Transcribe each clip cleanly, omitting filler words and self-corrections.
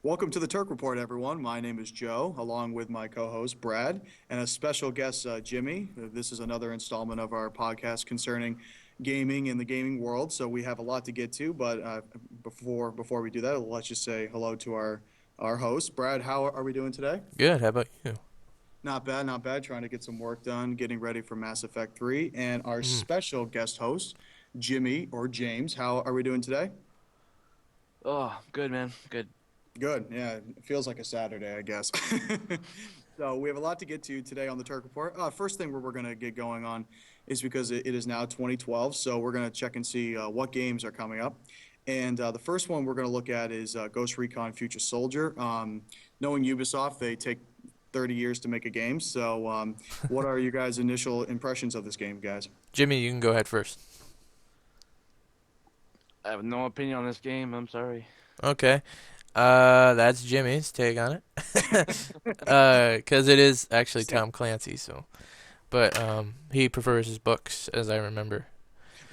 Welcome to the Turc Report, everyone. My name is Joe, along with my co-host Brad, and a special guest, Jimmy. This is another installment of our podcast concerning gaming and the gaming world. So we have a lot to get to, but before we do that, let's just say hello to our host, Brad. How are we doing today? Good. How about you? Not bad, not bad. Trying to get some work done, getting ready for Mass Effect 3, and our Mm. special guest host, Jimmy or James. How are we doing today? Oh, good man. Good. Good. Yeah, it feels like a Saturday, I guess. So we have a lot to get to today on the Turk Report. First thing we're going to get going on is because it is now 2012, so we're going to check and see what games are coming up. And the first one we're going to look at is Ghost Recon Future Soldier. Knowing Ubisoft, they take 30 years to make a game. So what are your guys' initial impressions of this game, guys? Jimmy, you can go ahead first. I have no opinion on this game. I'm sorry. Okay. That's Jimmy's take on it. 'Cause it is actually Same. Tom Clancy, so but he prefers his books as I remember.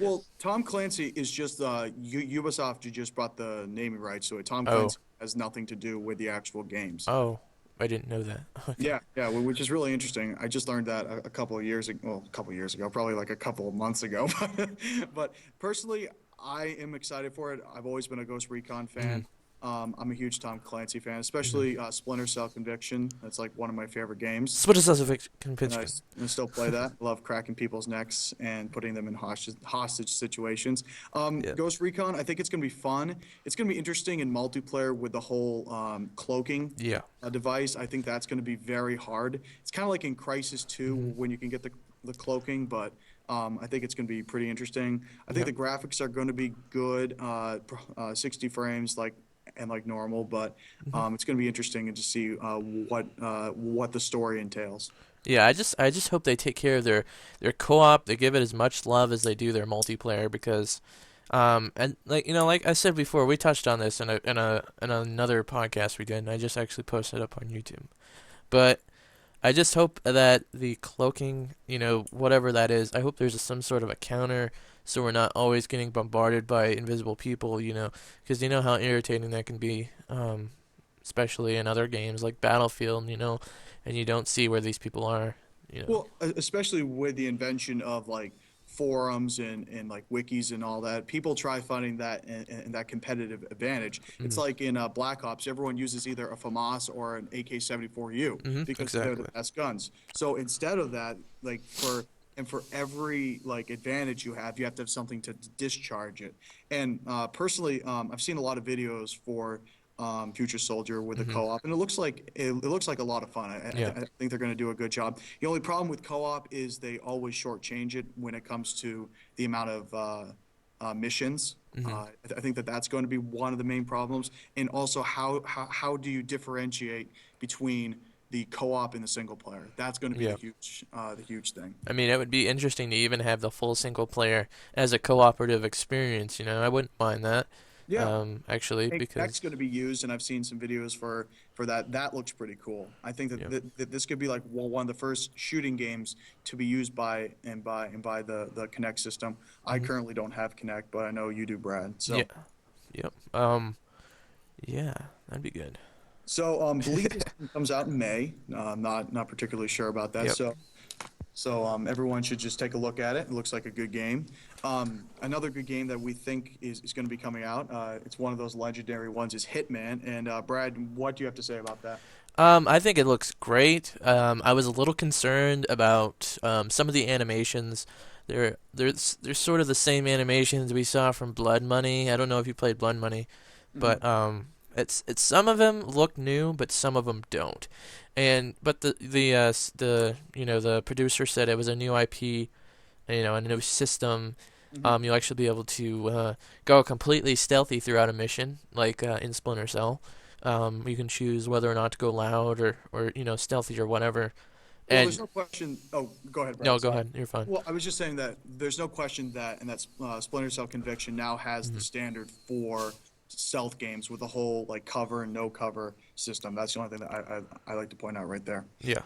Well, Tom Clancy is just Ubisoft. You just brought the naming rights to it. Tom Oh. Clancy has nothing to do with the actual games. Oh, I didn't know that. Okay. Yeah, yeah, which is really interesting. I just learned that a couple of years ago. Well, a couple of years ago, probably like a couple of months ago. But personally, I am excited for it. I've always been a Ghost Recon Mhm. fan. I'm a huge Tom Clancy fan, Mhm. especially Splinter Cell Conviction. That's like one of my favorite games. Split a And convention. I still play that. I love cracking people's necks and putting them in hostage situations. Yeah. Ghost Recon, I think it's going to be fun. It's going to be interesting in multiplayer with the whole cloaking Yeah. device. I think that's going to be very hard. It's kind of like in Crisis 2 Mhm. when you can get the cloaking, but I think it's going to be pretty interesting. I think Yeah. the graphics are going to be good, 60 frames like normal, but Mhm. it's going to be interesting to see what the story entails. Yeah, I just hope they take care of their co-op. They give it as much love as they do their multiplayer because and like I said before, we touched on this in another podcast we did, and I just actually posted it up on YouTube. But I just hope that the cloaking, whatever that is, I hope there's some sort of a counter so we're not always getting bombarded by invisible people, because you know how irritating that can be, especially in other games like Battlefield, and you don't see where these people are. Well, especially with the invention of like forums and like wikis and all that, people try finding that and that competitive advantage. It's Hmm. like in Black Ops, everyone uses either a FAMAS or an AK-74U Hmm. because they're the Exactly. best guns. So instead of that, for every like advantage you have to have something to discharge it. And personally, I've seen a lot of videos for Future Soldier with the Hmm. co-op, and it looks like a lot of fun. Yeah. I think they're going to do a good job. The only problem with co-op is they always shortchange it when it comes to the amount of missions. Hmm. I think that that's going to be one of the main problems, and also how do you differentiate between the co-op and the single player? That's going to be Yeah. the huge thing. I mean, it would be interesting to even have the full single player as a cooperative experience. I wouldn't mind that, Yeah, actually, That's because going to be used, and I've seen some videos for that. That looks pretty cool. I think yeah. that this could be like one of the first shooting games to be used by the Kinect system. I Hmm. currently don't have Kinect, but I know you do, Brad. Yeah. Yep. Yeah, that'd be good. Believe this game comes out in May. I'm not particularly sure about that. Yep. Everyone should just take a look at it. It looks like a good game. Another good game that we think is going to be coming out. It's one of those legendary ones. Is Hitman. And Brad, what do you have to say about that? I think it looks great. I was a little concerned about some of the animations. They're sort of the same animations we saw from Blood Money. I don't know if you played Blood Money, Mhm. but it's some of them look new, but some of them don't. But the producer said it was a new IP, a new system. Mhm. You'll actually be able to go completely stealthy throughout a mission, like in Splinter Cell. You can choose whether or not to go loud or stealthy or whatever. Well, there's And no question. Oh, go ahead, no, Brad. go Sorry. ahead. You're fine. Well, I was just saying that there's no question that Splinter Cell Conviction now has the Hmm. standard for stealth games with the whole like cover and no cover system. That's the only thing that I like to point out right there. Yeah.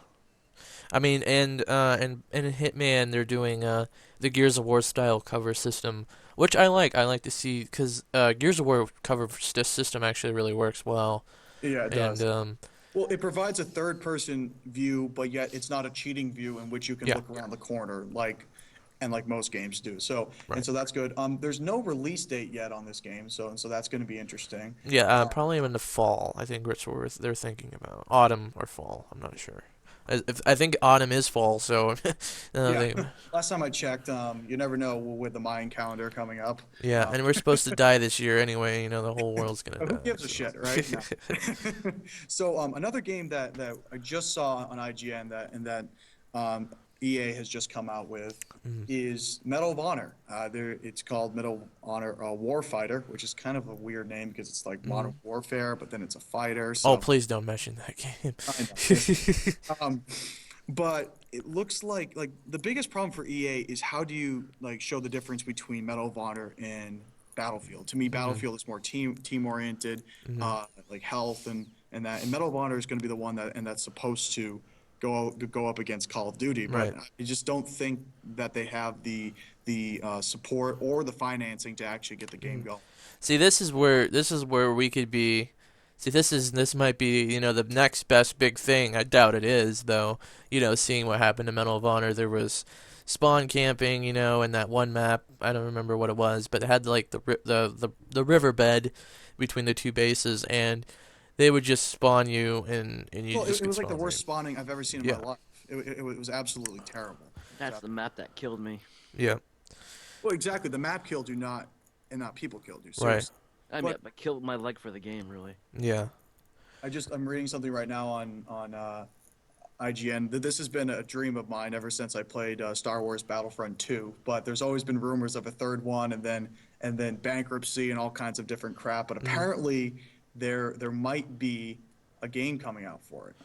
I mean, and in Hitman, they're doing the Gears of War style cover system, which I like. I like to see because Gears of War cover system actually really works well. Yeah, it And does. Well, it provides a third person view, but yet it's not a cheating view in which you can yeah, look around the corner like most games do. right. So that's good. There's no release date yet on this game, so that's going to be interesting. Yeah, Uh, probably in the fall. I think that's what they're thinking about. Autumn or fall. I'm not sure. I think autumn is fall, so yeah. they, Last time I checked, you never know with the Mayan calendar coming up. yeah, Uh, and we're supposed to die this year anyway. The whole world's gonna who die. gives a So, shit, right? No. So another game that I just saw on IGN that um, EA has just come out with mm. is Medal of Honor. It's called Medal of Honor Warfighter, which is kind of a weird name because it's like Mm. Modern Warfare, but then it's a fighter. Oh, So please don't mention that game. I know. Um, but it looks like the biggest problem for EA is how do you like show the difference between Medal of Honor and Battlefield? To me, hmm Battlefield is more team oriented, hmm like health and that. And Medal of Honor is going to be the one that's supposed to go up against Call of Duty. But Right. I just don't think that they have the support or the financing to actually get the game hmm going. See, this is where we could be. See, this might be the next best big thing. I doubt it is though. Seeing what happened to Medal of Honor, there was spawn camping, in that one map. I don't remember what it was, but it had like the riverbed between the two bases, and they would just spawn you, and you Well, just it could was like the spawn there. worst spawning I've ever seen in my Yeah, life. It was absolutely terrible. That's the map that killed me. yeah, Well, exactly. The map killed you, not people killed you. right, Seriously. I mean, But I killed my leg for the game, really. yeah. I'm reading something right now on IGN. This has been a dream of mine ever since I played Star Wars Battlefront 2. But there's always been rumors of a third one, and then bankruptcy and all kinds of different crap. But hmm apparently there might be a game coming out for it.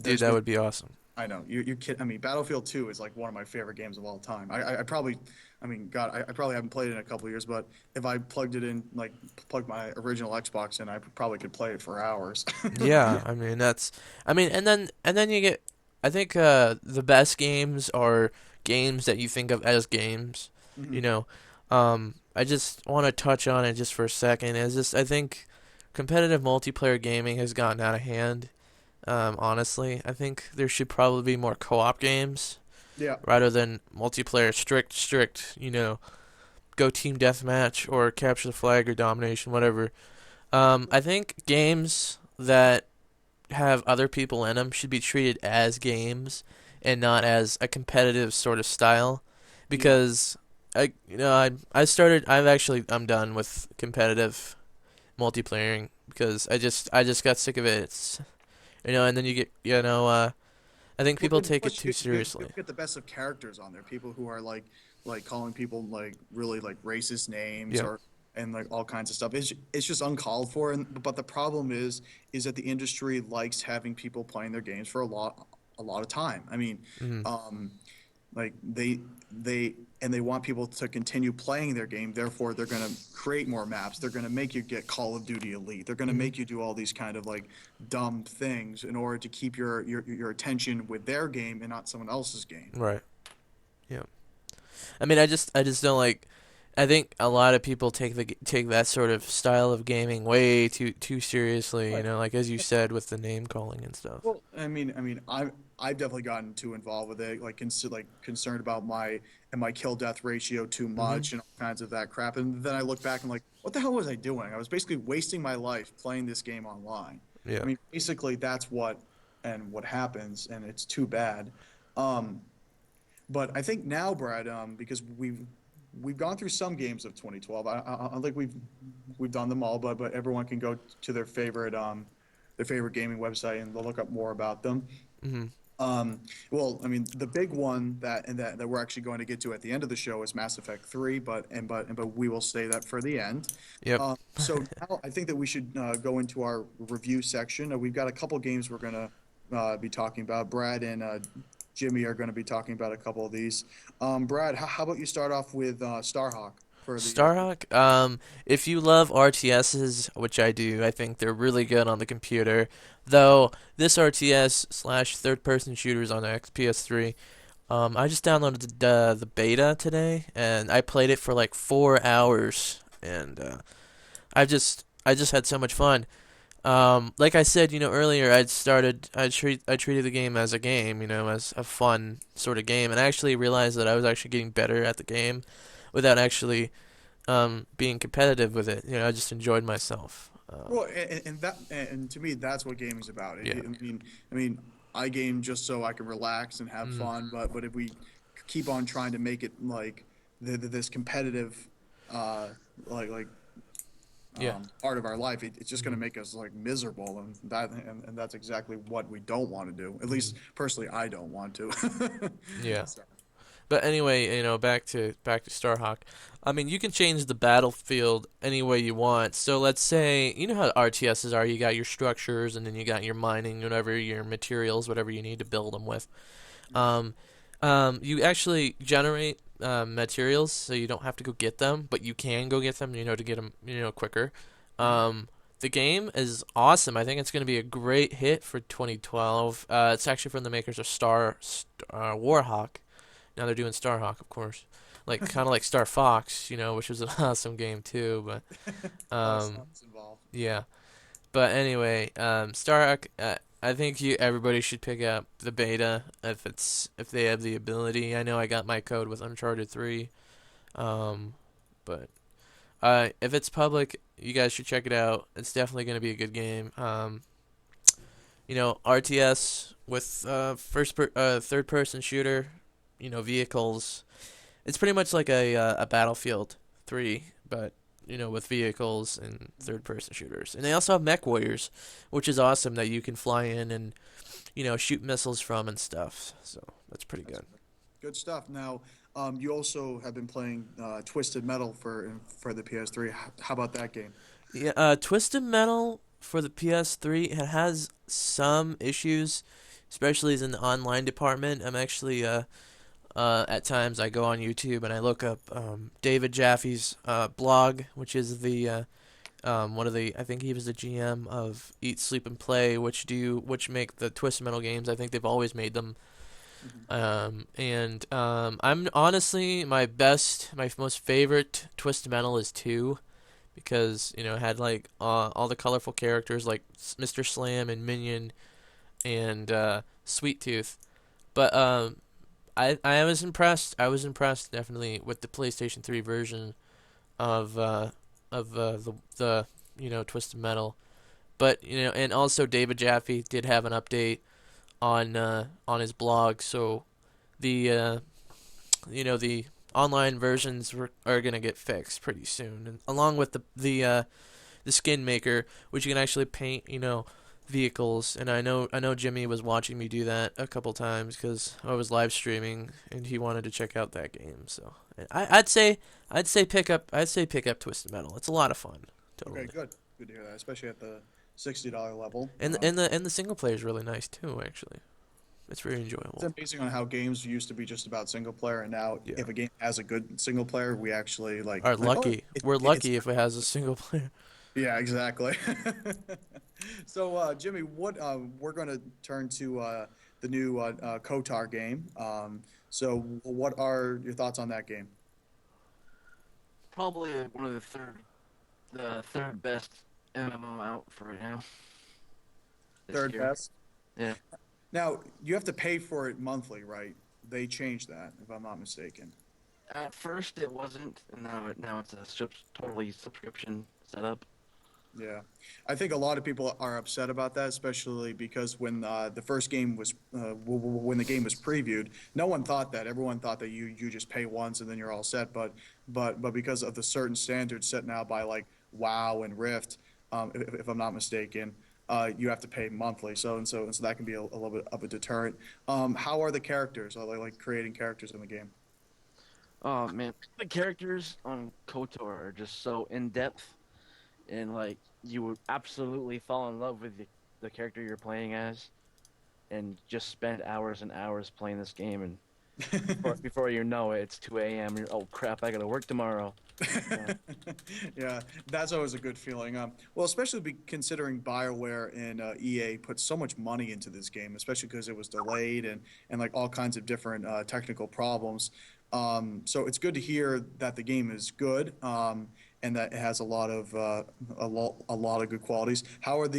Dude, There's that been would be awesome. I know you're kidding. I mean, Battlefield 2 is like one of my favorite games of all time. I probably, I mean, God, I probably haven't played it in a couple of years, but if I plugged it in, like plugged my original Xbox in, I probably could play it for hours. Yeah, I mean and then you get I think the best games are games that you think of as games, you Mhm. know. I just want to touch on it just for a second. Is just I think competitive multiplayer gaming has gotten out of hand. Honestly, I think there should probably be more co-op games Yeah. rather than multiplayer strict, go team deathmatch or capture the flag or domination, whatever. I think games that have other people in them should be treated as games and not as a competitive sort of style Yeah. because I'm done with competitive multiplayering because I just got sick of it. And then you get I think Well, people and take it plus too you seriously. get the best of characters on there. People who are like calling people like really like racist names Yeah. or and like all kinds of stuff. It's just uncalled for. And but the problem is that the industry likes having people playing their games for a lot of time. I mean, Mhm. um, like they want people to continue playing their game. Therefore, they're going to create more maps. They're going to make you get Call of Duty Elite. They're going to Mhm. make you do all these kind of like dumb things in order to keep your attention with their game and not someone else's game. Right. Yeah. I mean, I just don't like. I think a lot of people take that sort of style of gaming way too seriously. Right. Like as you said with the name calling and stuff. Well, I mean, I've definitely gotten too involved with it, like concerned about my kill death ratio too Mhm. much and all kinds of that crap. And then I look back and like, what the hell was I doing? I was basically wasting my life playing this game online. I Yeah. mean, basically that's what happens, and it's too bad. Um, but I think now, Brad, because we've gone through some games of 2012. I don't think we've done them all, but everyone can go to their favorite gaming website and they'll look up more about them. Mhm. Well, I mean, the big one that we're actually going to get to at the end of the show is Mass Effect 3, but we will say that for the end. Yep. So now I think that we should go into our review section. We've got a couple games we're going to be talking about. Brad and Jimmy are going to be talking about a couple of these. Brad, how about you start off with Starhawk for the Starhawk. If you love RTSs, which I do, I think they're really good on the computer. Though this RTS slash third person shooters on the PS3. I just downloaded the beta today, and I played it for like 4 hours, and I just had so much fun. Like I said, earlier, I treated the game as a game, as a fun sort of game, and I actually realized that I was actually getting better at the game without actually being competitive with it. I just enjoyed myself. Well, and to me, that's what gaming's about. Yeah. I mean, I game just so I can relax and have Mm, fun. But if we keep on trying to make it like this competitive, uh, like yeah. part of our life, it's just going to Mhm. make us like miserable, and that's exactly what we don't want to do. At Mhm. least personally, I don't want to. Yeah. So, But anyway, back to Starhawk. I mean, you can change the battlefield any way you want. So let's say you know how RTSs are. You got your structures, and then you got your mining, whatever your materials, whatever you need to build them with. mhm. Um, you actually generate materials, so you don't have to go get them, but you can go get them, to get them, quicker. Um, the game is awesome. I think it's going to be a great hit for 2012. It's actually from the makers of Warhawk. Now they're doing Starhawk, of course, like kind of like Star Fox, which was an awesome game too. But A lot of stunts involved. yeah. But anyway, Starhawk. I think everybody should pick up the beta if they have the ability. I know I got my code with Uncharted 3, um, but if it's public, you guys should check it out. It's definitely going to be a good game. RTS with third person shooter, vehicles. It's pretty much like a Battlefield 3, but with vehicles and third person shooters. And they also have mech warriors, which is awesome that you can fly in and shoot missiles from and stuff. So that's pretty That's good. good stuff. Now, you also have been playing Twisted Metal for the PS3. How about that game? Yeah, Twisted Metal for the PS3, it has some issues, especially as in the online department. I'm actually at times I go on YouTube and I look up David Jaffe's blog, which is the one of the, I think he was the GM of Eat, Sleep, and Play, which make the Twisted Metal games. I think they've always made them. Mhm. And I'm honestly my most favorite Twisted Metal is 2 because it had like all the colorful characters like Mr. Slam and Minion and Sweet Tooth. But I was impressed. I was impressed definitely with the PlayStation 3 version of the Twisted Metal. But and also David Jaffe did have an update on his blog, so the the online versions are gonna get fixed pretty soon, and along with the skin maker, which you can actually paint vehicles. And I know Jimmy was watching me do that a couple times because I was live streaming and he wanted to check out that game. So I'd say pick up Twisted Metal. It's a lot of fun, Okay, totally. good. Good to hear that, especially at the $60 level. And the single player is really nice too. Actually, it's very It's enjoyable. amazing on how games used to be just about single player, and now Yeah, if a game has a good single player, we actually are oh, lucky. We're it's lucky if it has a single player. yeah, exactly. So, Jimmy, what we're going to turn to the new Kotar game. So, what are your thoughts on that game? Probably one of the third best MMO out for right now this Third year. best. Yeah. Now, you have to pay for it monthly, right? They changed that, if I'm not mistaken. At first it wasn't, and now it's a totally subscription setup. Yeah, I think a lot of people are upset about that, especially because when the first game was when the game was previewed, no one thought that. Everyone thought that you just pay once and then you're all set. But because of the certain standards set now by like WoW and Rift, if I'm not mistaken, you have to pay monthly. So that can be a little bit of a deterrent. How are the characters? Are they like creating characters in the game? Oh man, the characters on KOTOR are just so in depth, and like you would absolutely fall in love with the character you're playing as, and just spend hours and hours playing this game, and before you know it, it's 2 a.m. You're, oh crap, I gotta work tomorrow. Yeah. Yeah, that's always a good feeling. Well, especially considering BioWare and EA put so much money into this game, especially because it was delayed and like all kinds of different technical problems. So it's good to hear that the game is good and that it has a lot of a lot of good qualities. How are the